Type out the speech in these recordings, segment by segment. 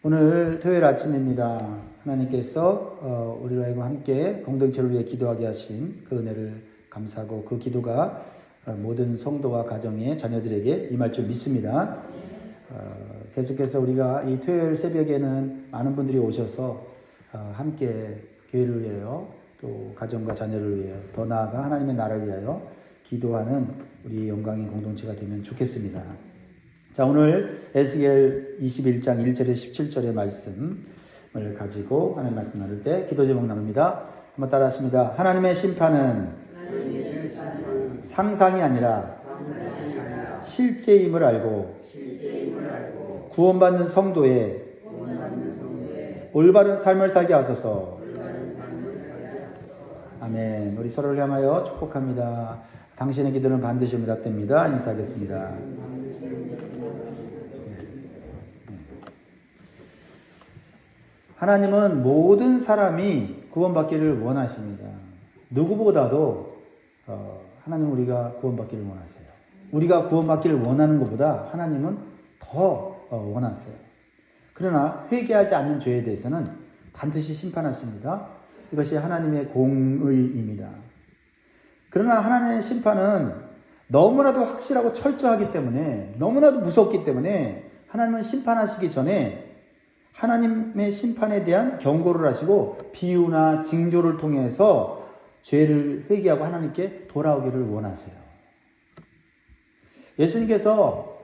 오늘 토요일 아침입니다. 하나님께서 우리와 함께 공동체를 위해 기도하게 하신 그 은혜를 감사하고 그 기도가 모든 성도와 가정의 자녀들에게 임할 줄 믿습니다. 계속해서 우리가 이 토요일 새벽에는 많은 분들이 오셔서 함께 교회를 위하여 또 가정과 자녀를 위하여 더 나아가 하나님의 나라를 위하여 기도하는 우리 영광의 공동체가 되면 좋겠습니다. 자, 오늘 에스겔 21장 1절에 17절의 말씀을 가지고 하나님 말씀 나눌 때 기도 제목 나눕니다. 한번 따라 하십니다. 하나님의 심판은 상상이 아니라 실제임을 알고 구원받는 성도의 올바른 삶을 살게 하소서. 아멘. 우리 서로를 향하여 축복합니다. 당신의 기도는 반드시 응답됩니다. 인사하겠습니다. 하나님은 모든 사람이 구원받기를 원하십니다. 누구보다도 하나님은 우리가 구원받기를 원하세요. 우리가 구원받기를 원하는 것보다 하나님은 더 원하세요. 그러나 회개하지 않는 죄에 대해서는 반드시 심판하십니다. 이것이 하나님의 공의입니다. 그러나 하나님의 심판은 너무나도 확실하고 철저하기 때문에, 너무나도 무섭기 때문에 하나님은 심판하시기 전에 하나님의 심판에 대한 경고를 하시고 비유나 징조를 통해서 죄를 회개하고 하나님께 돌아오기를 원하세요. 예수님께서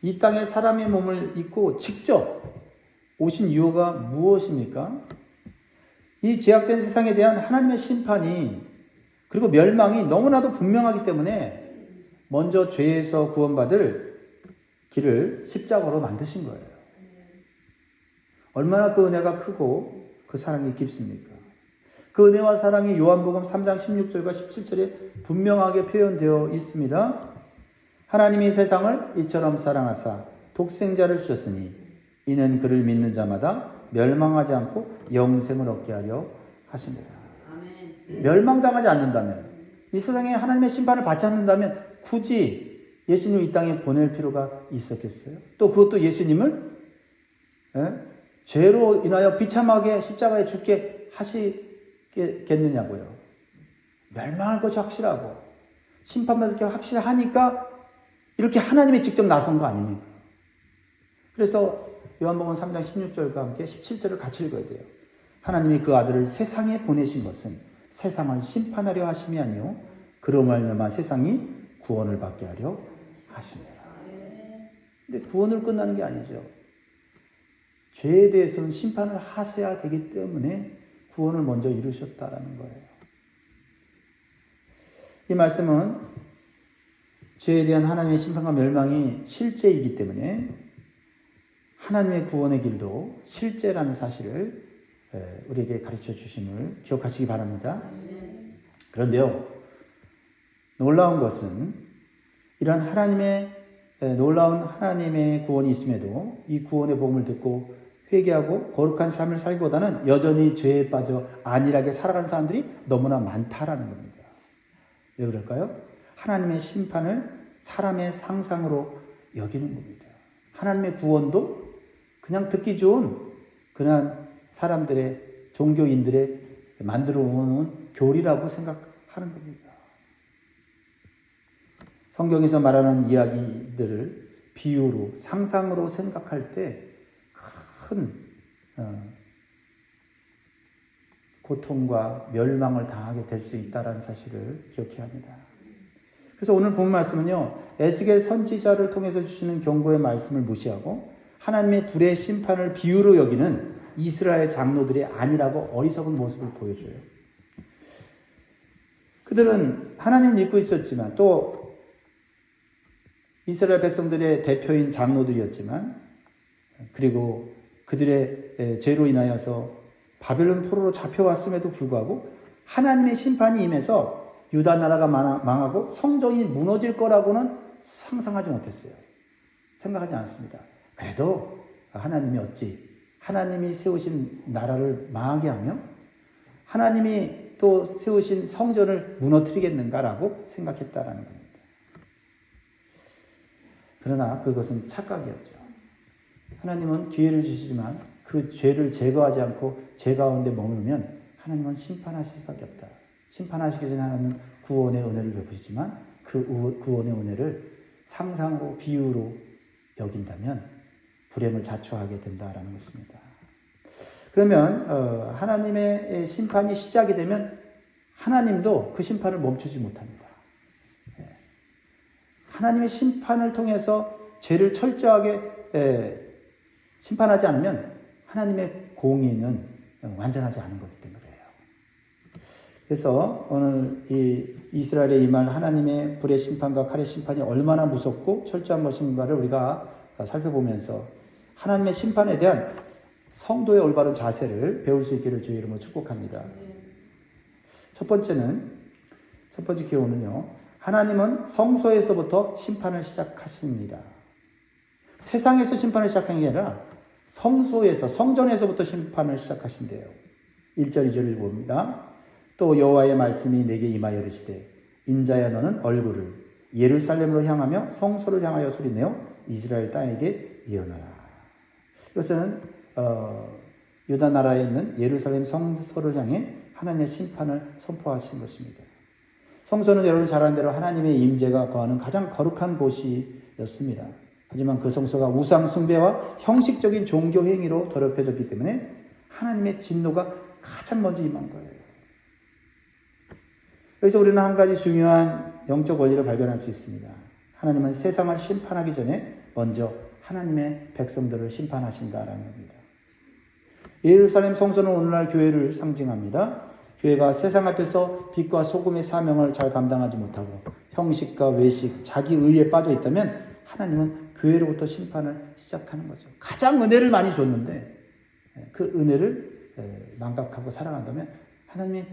이 땅에 사람의 몸을 입고 직접 오신 이유가 무엇입니까? 이 죄악된 세상에 대한 하나님의 심판이 그리고 멸망이 너무나도 분명하기 때문에 먼저 죄에서 구원받을 길을 십자가로 만드신 거예요. 얼마나 그 은혜가 크고 그 사랑이 깊습니까? 그 은혜와 사랑이 요한복음 3장 16절과 17절에 분명하게 표현되어 있습니다. 하나님이 세상을 이처럼 사랑하사 독생자를 주셨으니 이는 그를 믿는 자마다 멸망하지 않고 영생을 얻게 하려 하십니다. 멸망당하지 않는다면, 이 세상에 하나님의 심판을 받지 않는다면 굳이 예수님을 이 땅에 보낼 필요가 있었겠어요? 또 그것도 예수님을 죄로 인하여 비참하게 십자가에 죽게 하시겠느냐고요. 멸망할 것이 확실하고 심판받을 게 확실하니까 이렇게 하나님이 직접 나선 거 아닙니까? 그래서 요한복음 3장 16절과 함께 17절을 같이 읽어야 돼요. 하나님이 그 아들을 세상에 보내신 것은 세상을 심판하려 하심이 아니요 그로 말미암아 세상이 구원을 받게 하려 하십니다. 근데 구원으로 끝나는 게 아니죠. 죄에 대해서는 심판을 하셔야 되기 때문에 구원을 먼저 이루셨다라는 거예요. 이 말씀은 죄에 대한 하나님의 심판과 멸망이 실제이기 때문에 하나님의 구원의 길도 실제라는 사실을 우리에게 가르쳐 주심을 기억하시기 바랍니다. 그런데요, 놀라운 것은 이런 놀라운 하나님의 구원이 있음에도 이 구원의 복음을 듣고 회개하고 거룩한 삶을 살기보다는 여전히 죄에 빠져 안일하게 살아가는 사람들이 너무나 많다라는 겁니다. 왜 그럴까요? 하나님의 심판을 사람의 상상으로 여기는 겁니다. 하나님의 구원도 그냥 듣기 좋은 그냥 사람들의, 종교인들의 만들어 놓은 교리라고 생각하는 겁니다. 성경에서 말하는 이야기들을 비유로, 상상으로 생각할 때 큰 고통과 멸망을 당하게 될 수 있다는 사실을 기억해야 합니다. 그래서 오늘 본 말씀은요, 에스겔 선지자를 통해서 주시는 경고의 말씀을 무시하고 하나님의 불의 심판을 비유로 여기는 이스라엘 장로들의 안일하고 어리석은 모습을 보여줘요. 그들은 하나님을 믿고 있었지만 또 이스라엘 백성들의 대표인 장로들이었지만, 그리고 그들의 죄로 인하여서 바벨론 포로로 잡혀왔음에도 불구하고 하나님의 심판이 임해서 유다 나라가 망하고 성전이 무너질 거라고는 상상하지 못했어요. 생각하지 않았습니다. 그래도 하나님이 어찌 하나님이 세우신 나라를 망하게 하며 하나님이 또 세우신 성전을 무너뜨리겠는가라고 생각했다라는 겁니다. 그러나 그것은 착각이었죠. 하나님은 기회를 주시지만 그 죄를 제거하지 않고 죄 가운데 머물면 하나님은 심판하실 수밖에 없다. 심판하시기 전에 하나님은 구원의 은혜를 베푸시지만 그 구원의 은혜를 상상으로 비유로 여긴다면 불행을 자초하게 된다라는 것입니다. 그러면 하나님의 심판이 시작이 되면 하나님도 그 심판을 멈추지 못합니다. 하나님의 심판을 통해서 죄를 철저하게 심판하지 않으면 하나님의 공의는 완전하지 않은 거기 때문에 그래요. 그래서 오늘 이 이스라엘에 임할 하나님의 불의 심판과 칼의 심판이 얼마나 무섭고 철저한 것인가를 우리가 살펴보면서 하나님의 심판에 대한 성도의 올바른 자세를 배울 수 있기를 주의 이름으로 축복합니다. 첫 번째 교훈은요. 하나님은 성소에서부터 심판을 시작하십니다. 세상에서 심판을 시작한 게 아니라 성소에서, 성전에서부터 심판을 시작하신대요. 1절, 2절을 봅니다. 또 여호와의 말씀이 내게 임하여 이르시되 인자야 너는 얼굴을 예루살렘으로 향하며 성소를 향하여 소리내어 이스라엘 땅에게 예언하라. 이것은 유다 나라에 있는 예루살렘 성소를 향해 하나님의 심판을 선포하신 것입니다. 성소는 여러분 잘 아는 대로 하나님의 임재가 거하는 가장 거룩한 곳이었습니다. 하지만 그 성소가 우상 숭배와 형식적인 종교 행위로 더럽혀졌기 때문에 하나님의 진노가 가장 먼저 임한 거예요. 그래서 우리는 한 가지 중요한 영적 원리를 발견할 수 있습니다. 하나님은 세상을 심판하기 전에 먼저 하나님의 백성들을 심판하신다라는 겁니다. 예루살렘 성소는 오늘날 교회를 상징합니다. 교회가 세상 앞에서 빛과 소금의 사명을 잘 감당하지 못하고 형식과 외식, 자기 의에 빠져 있다면 하나님은 교회로부터 심판을 시작하는 거죠. 가장 은혜를 많이 줬는데 그 은혜를 망각하고 살아간다면 하나님이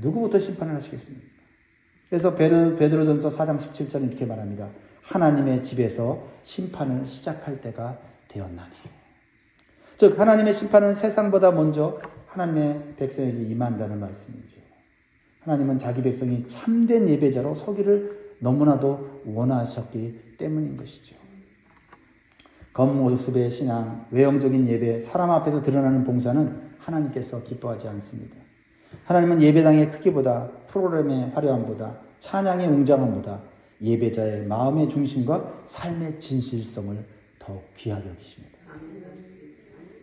누구부터 심판을 하시겠습니까? 그래서 베드로전서 4장 17절은 이렇게 말합니다. 하나님의 집에서 심판을 시작할 때가 되었나니. 즉 하나님의 심판은 세상보다 먼저 하나님의 백성에게 임한다는 말씀이죠. 하나님은 자기 백성이 참된 예배자로 서기를 너무나도 원하셨기 때문인 것이죠. 겉모습의 신앙, 외형적인 예배, 사람 앞에서 드러나는 봉사는 하나님께서 기뻐하지 않습니다. 하나님은 예배당의 크기보다 프로그램의 화려함보다 찬양의 웅장함보다 예배자의 마음의 중심과 삶의 진실성을 더욱 귀하게 여기십니다.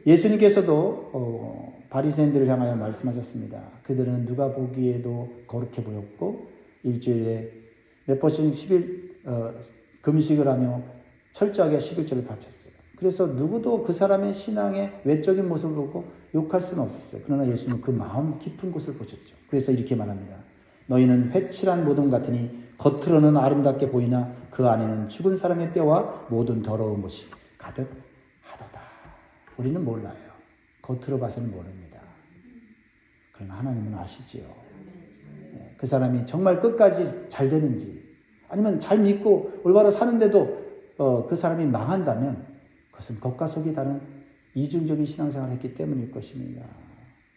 예수님께서도 바리새인들을 향하여 말씀하셨습니다. 그들은 누가 보기에도 거룩해 보였고 일주일에 몇 번씩 금식을 하며 철저하게 11절을 바쳤어요. 그래서 누구도 그 사람의 신앙의 외적인 모습을 보고 욕할 수는 없었어요. 그러나 예수님은 그 마음 깊은 곳을 보셨죠. 그래서 이렇게 말합니다. 너희는 회칠한 모둠 같으니 겉으로는 아름답게 보이나 그 안에는 죽은 사람의 뼈와 모든 더러운 것이 가득하도다. 우리는 몰라요. 겉으로 봐서는 모릅니다. 그러나 하나님은 아시지요. 그 사람이 정말 끝까지 잘 되는지 아니면 잘 믿고 올바로 사는데도 그 사람이 망한다면 그것은 겉과 속이 다른 이중적인 신앙생활을 했기 때문일 것입니다.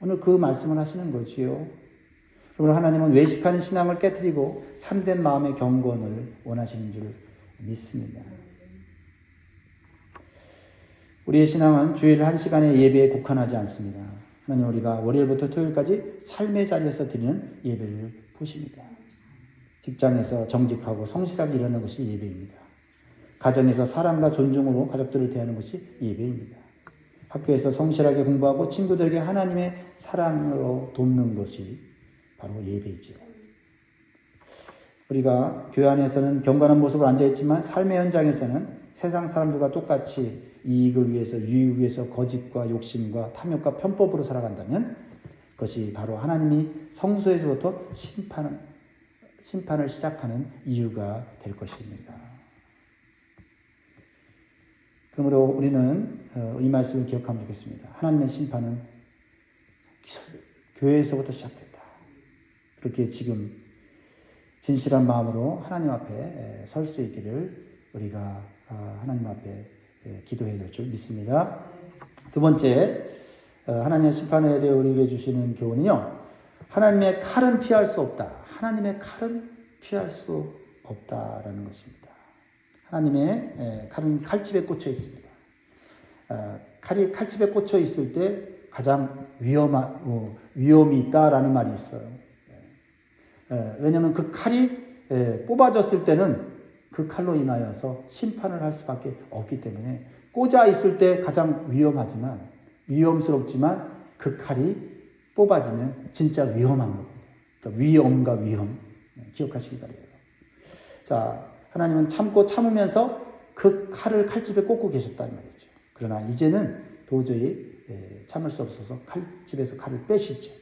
오늘 그 말씀을 하시는 거지요. 그러므로 하나님은 외식하는 신앙을 깨트리고 참된 마음의 경건을 원하시는 줄 믿습니다. 우리의 신앙은 주일 1시간의 예배에 국한하지 않습니다. 하나님은 우리가 월요일부터 토요일까지 삶의 자리에서 드리는 예배를 보십니다. 직장에서 정직하고 성실하게 일하는 것이 예배입니다. 가정에서 사랑과 존중으로 가족들을 대하는 것이 예배입니다. 학교에서 성실하게 공부하고 친구들에게 하나님의 사랑으로 돕는 것이 바로 예배이죠. 우리가 교회 안에서는 경건한 모습으로 앉아있지만 삶의 현장에서는 세상 사람들과 똑같이 이익을 위해서, 유익을 위해서 거짓과 욕심과 탐욕과 편법으로 살아간다면 그것이 바로 하나님이 성소에서부터 심판을 시작하는 이유가 될 것입니다. 그러므로 우리는 이 말씀을 기억하면 좋겠습니다. 하나님의 심판은 교회에서부터 시작됐다. 그렇게 지금 진실한 마음으로 하나님 앞에 설 수 있기를 우리가 하나님 앞에 기도해야 될 줄 믿습니다. 두 번째, 하나님의 심판에 대해 우리에게 주시는 교훈은요. 하나님의 칼은 피할 수 없다. 하나님의 칼은 피할 수 없다라는 것입니다. 하나님의 칼은 칼집에 꽂혀 있습니다. 칼이 칼집에 꽂혀 있을 때 가장 위험이 있다라는 말이 있어요. 왜냐하면 그 칼이 뽑아졌을 때는 그 칼로 인하여서 심판을 할 수밖에 없기 때문에 꽂아 있을 때 가장 위험스럽지만 그 칼이 뽑아지면 진짜 위험한 겁니다. 그러니까 위험과 위험 기억하시기 바랍니다. 자, 하나님은 참고 참으면서 그 칼을 칼집에 꽂고 계셨다는 말이죠. 그러나 이제는 도저히 참을 수 없어서 칼집에서 칼을 빼시죠.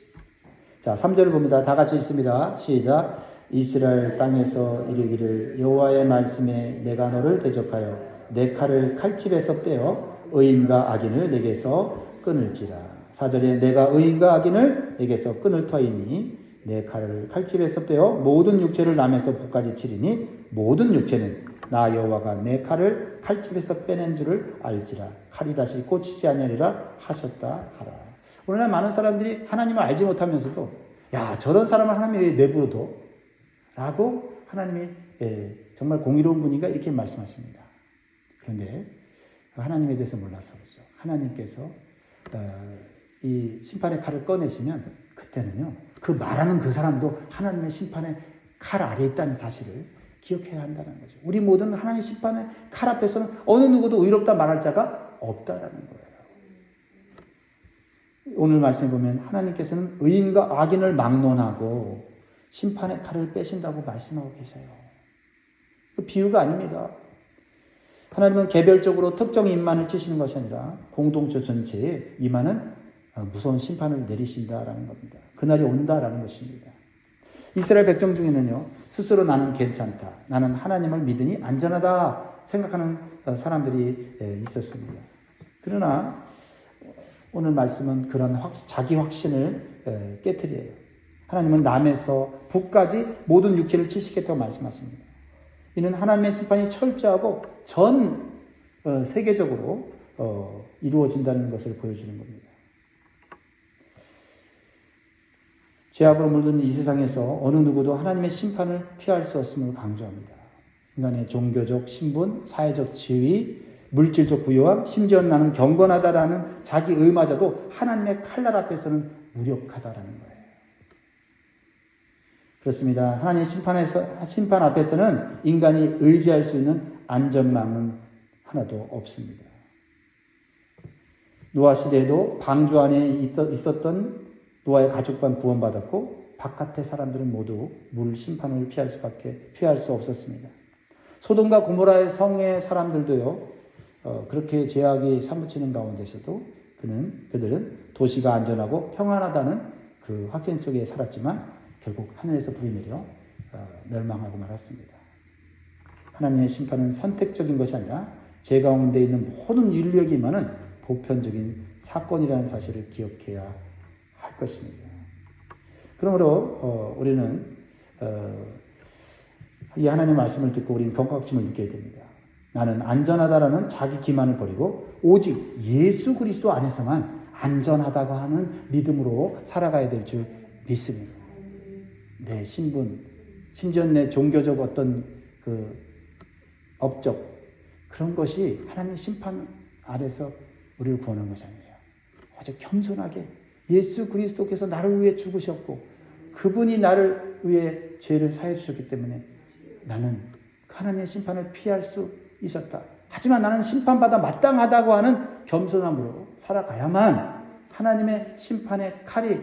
자, 3절을 봅니다. 다 같이 읽습니다. 시작. 이스라엘 땅에서 이르기를 여호와의 말씀에 내가 너를 대적하여 내 칼을 칼집에서 빼어 의인과 악인을 내게서 끊을지라. 4절에 내가 의인과 악인을 내게서 끊을 터이니 내 칼을 칼집에서 빼어 모든 육체를 남에서 북까지 치리니 모든 육체는 나 여호와가 내 칼을 칼집에서 빼낸 줄을 알지라. 칼이 다시 꽂히지 아니하리라 하셨다 하라. 오늘날 많은 사람들이 하나님을 알지 못하면서도 야, 저런 사람을 하나님이 왜 내버려둬? 라고 하나님이 정말 공의로운 분인가 이렇게 말씀하십니다. 그런데 하나님에 대해서 몰라서 그렇죠. 하나님께서 이 심판의 칼을 꺼내시면 그때는요, 그 말하는 그 사람도 하나님의 심판의 칼 아래에 있다는 사실을 기억해야 한다는 거죠. 우리 모든 하나님의 심판의 칼 앞에서는 어느 누구도 의롭다 말할 자가 없다라는 거예요. 오늘 말씀에 보면 하나님께서는 의인과 악인을 막론하고 심판의 칼을 빼신다고 말씀하고 계세요. 그 비유가 아닙니다. 하나님은 개별적으로 특정 인만을 치시는 것이 아니라 공동체 전체에 임하는 무서운 심판을 내리신다라는 겁니다. 그날이 온다라는 것입니다. 이스라엘 백성 중에는요, 스스로 나는 괜찮다, 나는 하나님을 믿으니 안전하다 생각하는 사람들이 있었습니다. 그러나 오늘 말씀은 그런 자기 확신을 깨트려요. 하나님은 남에서 북까지 모든 육체를 치시겠다고 말씀하십니다. 이는 하나님의 심판이 철저하고 전 세계적으로 이루어진다는 것을 보여주는 겁니다. 죄악으로 물든 이 세상에서 어느 누구도 하나님의 심판을 피할 수 없음을 강조합니다. 인간의 종교적 신분, 사회적 지위, 물질적 부유함, 심지어 나는 경건하다라는 자기 의마저도 하나님의 칼날 앞에서는 무력하다라는 거예요. 그렇습니다. 하나님의 심판 앞에서는 인간이 의지할 수 있는 안전망은 하나도 없습니다. 노아 시대에도 방주 안에 있었던 노아의 가족만 구원받았고 바깥의 사람들은 모두 물 심판을 피할 수 없었습니다. 소돔과 고모라의 성의 사람들도요, 그렇게 죄악이 사무치는 가운데서도 그들은 도시가 안전하고 평안하다는 그 확신 속에 살았지만 결국 하늘에서 불이 내려 멸망하고 말았습니다. 하나님의 심판은 선택적인 것이 아니라 죄 가운데 있는 모든 인류에게 임하는 보편적인 사건이라는 사실을 기억해야 할 것입니다. 그러므로 우리는 이 하나님의 말씀을 듣고 우리는 경각심을 느껴야 됩니다. 나는 안전하다라는 자기 기만을 버리고 오직 예수 그리스도 안에서만 안전하다고 하는 믿음으로 살아가야 될 줄 믿습니다. 내 신분, 심지어 내 종교적 어떤 그 업적, 그런 것이 하나님의 심판 아래서 우리를 구원한 것이 아니에요. 오직 겸손하게 예수 그리스도께서 나를 위해 죽으셨고 그분이 나를 위해 죄를 사해 주셨기 때문에 나는 하나님의 심판을 피할 수 있었다. 하지만 나는 심판받아 마땅하다고 하는 겸손함으로 살아가야만 하나님의 심판의 칼이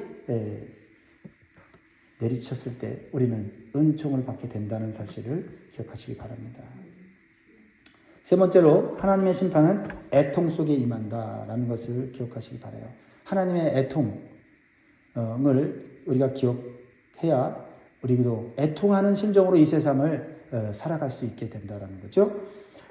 내리쳤을 때 우리는 은총을 받게 된다는 사실을 기억하시기 바랍니다. 세 번째로 하나님의 심판은 애통 속에 임한다라는 것을 기억하시기 바라요. 하나님의 애통을 우리가 기억해야 우리도 애통하는 심정으로 이 세상을 살아갈 수 있게 된다는 거죠.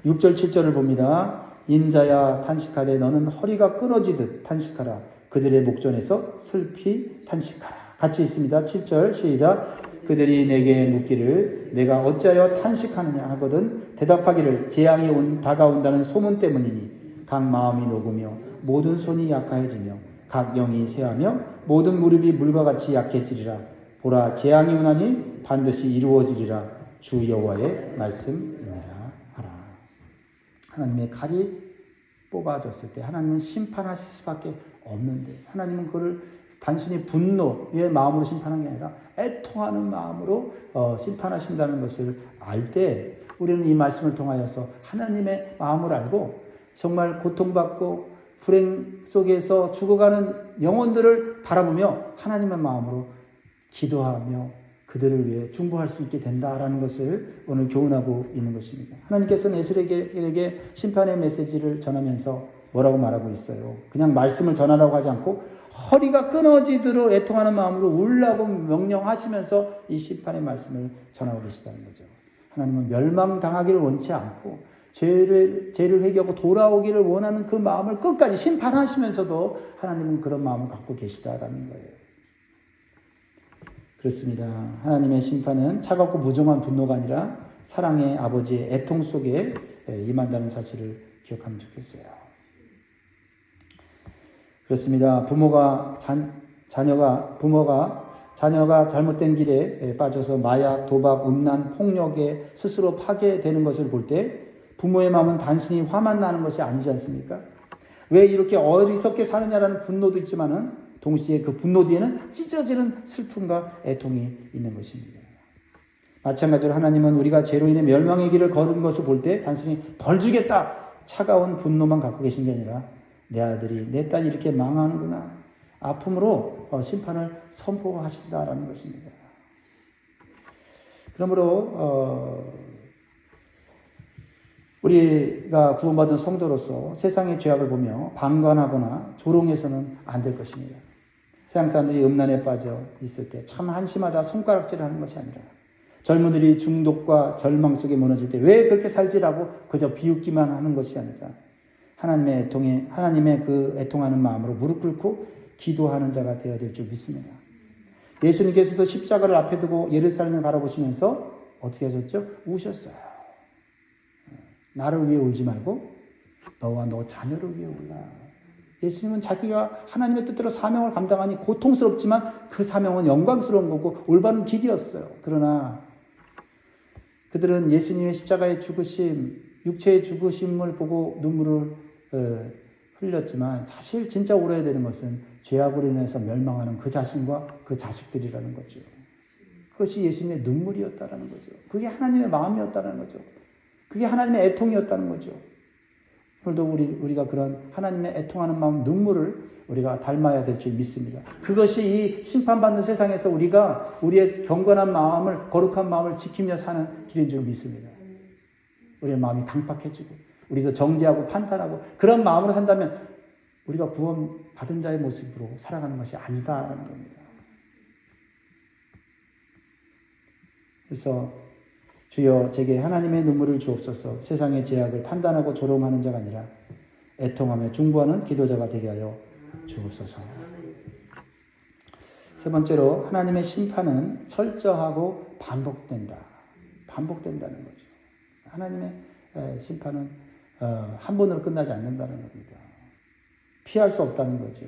6절 7절을 봅니다. 인자야 탄식하되 너는 허리가 끊어지듯 탄식하라. 그들의 목전에서 슬피 탄식하라. 같이 있습니다. 7절 시작. 그들이 내게 묻기를 내가 어찌하여 탄식하느냐 하거든 대답하기를 재앙이 다가온다는 소문 때문이니 각 마음이 녹으며 모든 손이 약해지며 각 영이 쇠하며 모든 무릎이 물과 같이 약해지리라. 보라 재앙이 오나니 반드시 이루어지리라. 주 여호와의 말씀이니라 하라. 하나님의 칼이 뽑아줬을 때 하나님은 심판하실 수밖에 없는데, 하나님은 그를 단순히 분노의 마음으로 심판한 게 아니라 애통하는 마음으로 심판하신다는 것을 알 때, 우리는 이 말씀을 통하여서 하나님의 마음을 알고 정말 고통받고 불행 속에서 죽어가는 영혼들을 바라보며 하나님의 마음으로 기도하며 그들을 위해 중보할 수 있게 된다라는 것을 오늘 교훈하고 있는 것입니다. 하나님께서는 에스겔에게 심판의 메시지를 전하면서 뭐라고 말하고 있어요? 그냥 말씀을 전하라고 하지 않고 허리가 끊어지도록 애통하는 마음으로 울라고 명령하시면서 이 심판의 말씀을 전하고 계시다는 거죠. 하나님은 멸망당하기를 원치 않고 죄를 회개하고 돌아오기를 원하는 그 마음을 끝까지 심판하시면서도 하나님은 그런 마음을 갖고 계시다라는 거예요. 그렇습니다. 하나님의 심판은 차갑고 무정한 분노가 아니라 사랑의 아버지의 애통 속에 임한다는 사실을 기억하면 좋겠어요. 그렇습니다. 부모가 자녀가 잘못된 길에 빠져서 마약, 도박, 음란, 폭력에 스스로 파괴되는 것을 볼 때 부모의 마음은 단순히 화만 나는 것이 아니지 않습니까? 왜 이렇게 어리석게 사느냐라는 분노도 있지만은 동시에 그 분노 뒤에는 찢어지는 슬픔과 애통이 있는 것입니다. 마찬가지로 하나님은 우리가 죄로 인해 멸망의 길을 걸은 것을 볼 때 단순히 벌 주겠다, 차가운 분노만 갖고 계신 게 아니라 내 아들이, 내 딸이 이렇게 망하는구나, 아픔으로 심판을 선포하신다라는 것입니다. 그러므로 우리가 구원받은 성도로서 세상의 죄악을 보며 방관하거나 조롱해서는 안 될 것입니다. 세상 사람들이 음란에 빠져 있을 때 참 한심하다 손가락질을 하는 것이 아니라, 젊은이들이 중독과 절망 속에 무너질 때 왜 그렇게 살지라고 그저 비웃기만 하는 것이 아니라 하나님의 그 애통하는 마음으로 무릎 꿇고 기도하는 자가 되어야 될 줄 믿습니다. 예수님께서도 십자가를 앞에 두고 예루살렘을 바라보시면서 어떻게 하셨죠? 우셨어요. 나를 위해 울지 말고 너와 너 자녀를 위해 울라. 예수님은 자기가 하나님의 뜻대로 사명을 감당하니 고통스럽지만 그 사명은 영광스러운 거고 올바른 길이었어요. 그러나 그들은 예수님의 십자가의 죽으심, 육체의 죽으심을 보고 눈물을 흘렸지만 사실 진짜 울어야 되는 것은 죄악으로 인해서 멸망하는 그 자신과 그 자식들이라는 거죠. 그것이 예수님의 눈물이었다라는 거죠. 그게 하나님의 마음이었다는 거죠. 그게 하나님의 애통이었다는 거죠. 오늘도 우리가 그런 하나님의 애통하는 마음, 눈물을 우리가 닮아야 될 줄 믿습니다. 그것이 이 심판받는 세상에서 우리가 우리의 경건한 마음을, 거룩한 마음을 지키며 사는 길인 줄 믿습니다. 우리의 마음이 강팍해지고 우리도 정죄하고 판단하고 그런 마음으로 산다면 우리가 구원받은 자의 모습으로 살아가는 것이 아니다라는 겁니다. 그래서 주여 제게 하나님의 눈물을 주옵소서. 세상의 죄악을 판단하고 조롱하는 자가 아니라 애통하며 중보하는 기도자가 되게 하여 주옵소서. 세 번째로 하나님의 심판은 철저하고 반복된다는 거죠. 하나님의 심판은 한 번으로 끝나지 않는다는 겁니다. 피할 수 없다는 거죠.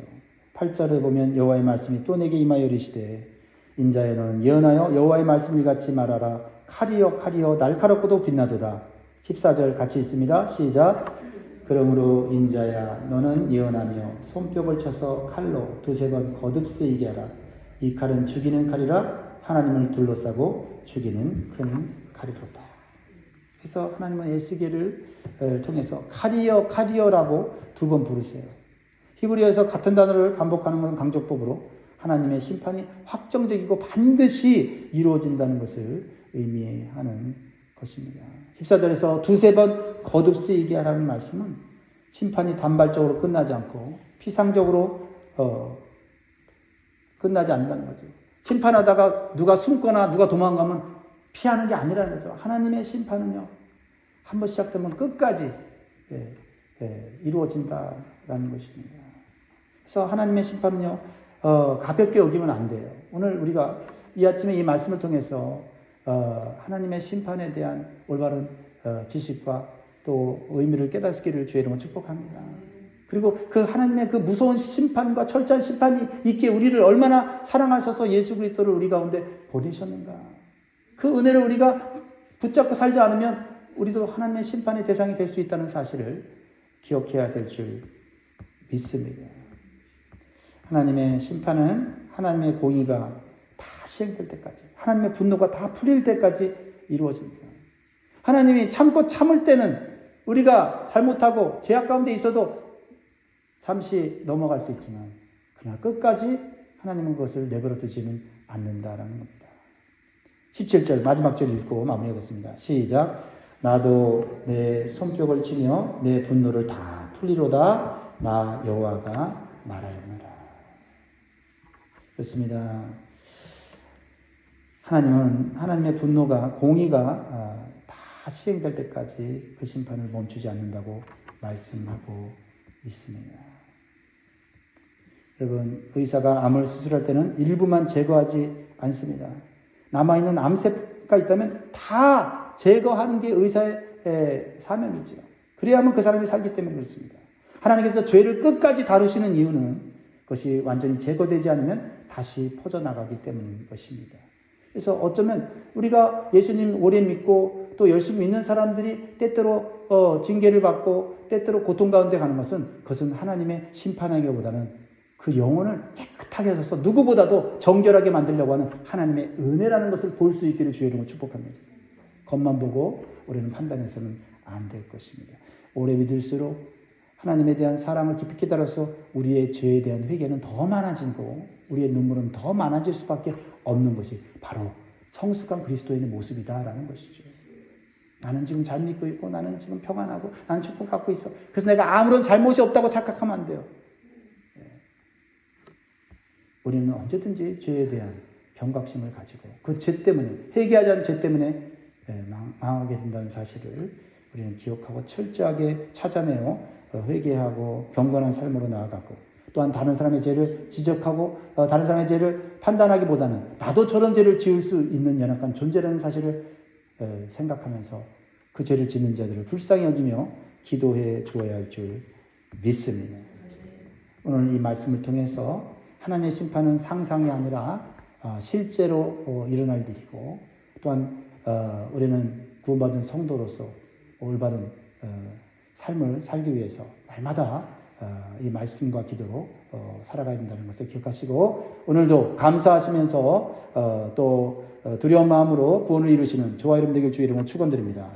8절에 보면 여호와의 말씀이 또 내게 임하여 이르시되 인자여 너는 예언하여 여호와의 말씀을 같이 말하라. 칼이여 날카롭고도 빛나도다. 14절 같이 있습니다. 시작. 그러므로 인자야 너는 예언하며 손뼉을 쳐서 칼로 두세 번 거듭쓰이게 하라. 이 칼은 죽이는 칼이라 하나님을 둘러싸고 죽이는 큰 칼이로다. 그래서 하나님은 에스겔을 통해서 칼이여라고 두 번 부르세요. 히브리어에서 같은 단어를 반복하는 건 강조법으로 하나님의 심판이 확정적이고 반드시 이루어진다는 것을 의미하는 것입니다. 14절에서 두세 번 거듭쓰이게 하라는 말씀은 심판이 단발적으로 끝나지 않고 피상적으로 끝나지 않는다는 거죠. 심판하다가 누가 숨거나 누가 도망가면 피하는 게 아니라는 거죠. 하나님의 심판은요, 한번 시작되면 끝까지 이루어진다라는 것입니다. 그래서 하나님의 심판은요, 가볍게 여기면 안 돼요. 오늘 우리가 이 아침에 이 말씀을 통해서 하나님의 심판에 대한 올바른 지식과 또 의미를 깨닫기를 주의 이름으로 축복합니다. 그리고 그 하나님의 그 무서운 심판과 철저한 심판이 있기에 우리를 얼마나 사랑하셔서 예수 그리스도를 우리 가운데 보내셨는가. 그 은혜를 우리가 붙잡고 살지 않으면 우리도 하나님의 심판의 대상이 될 수 있다는 사실을 기억해야 될 줄 믿습니다. 하나님의 심판은 하나님의 공의가 다 시행될 때까지, 하나님의 분노가 다 풀릴 때까지 이루어집니다. 하나님이 참고 참을 때는 우리가 잘못하고 죄악 가운데 있어도 잠시 넘어갈 수 있지만 그러나 끝까지 하나님은 그것을 내버려 두지는 않는다라는 겁니다. 17절 마지막 절 읽고 마무리하겠습니다. 시작. 나도 내 손뼉을 치며 내 분노를 다 풀리로다. 나 여호와가 말하였노라. 그렇습니다. 하나님은 하나님의 분노가 공의가 다 시행될 때까지 그 심판을 멈추지 않는다고 말씀하고 있습니다. 여러분, 의사가 암을 수술할 때는 일부만 제거하지 않습니다. 남아있는 암세포가 있다면 다 제거하는 게 의사의 사명이죠. 그래야만 그 사람이 살기 때문에 그렇습니다. 하나님께서 죄를 끝까지 다루시는 이유는 그것이 완전히 제거되지 않으면 다시 퍼져나가기 때문인 것입니다. 그래서 어쩌면 우리가 예수님 오래 믿고 또 열심히 믿는 사람들이 때때로 징계를 받고 때때로 고통 가운데 가는 것은 그것은 하나님의 심판하기보다는 그 영혼을 깨끗하게 하셔서 누구보다도 정결하게 만들려고 하는 하나님의 은혜라는 것을 볼 수 있기를 주의 이름으로 축복합니다. 겉만 보고 우리는 판단해서는 안 될 것입니다. 오래 믿을수록 하나님에 대한 사랑을 깊이 깨달아서 우리의 죄에 대한 회개는 더 많아지고 우리의 눈물은 더 많아질 수밖에 없는 것이 바로 성숙한 그리스도인의 모습이다라는 것이죠. 나는 지금 잘 믿고 있고 나는 지금 평안하고 나는 축복받고 있어. 그래서 내가 아무런 잘못이 없다고 착각하면 안 돼요. 우리는 언제든지 죄에 대한 경각심을 가지고 그 죄 때문에 회개하지 않은 죄 때문에 망하게 된다는 사실을 우리는 기억하고 철저하게 찾아내어 회개하고 경건한 삶으로 나아가고 또한 다른 사람의 죄를 지적하고 다른 사람의 죄를 판단하기보다는 나도 저런 죄를 지을 수 있는 연약한 존재라는 사실을 생각하면서 그 죄를 짓는 자들을 불쌍히 여기며 기도해 주어야 할 줄 믿습니다. 오늘 이 말씀을 통해서 하나님의 심판은 상상이 아니라 실제로 일어날 일이고 또한 우리는 구원받은 성도로서 올바른 삶을 살기 위해서 날마다 이 말씀과 기도로 살아가야 된다는 것을 기억하시고 오늘도 감사하시면서 또 두려운 마음으로 구원을 이루시는 저와 여러분 되길 주의 이름으로 축원드립니다.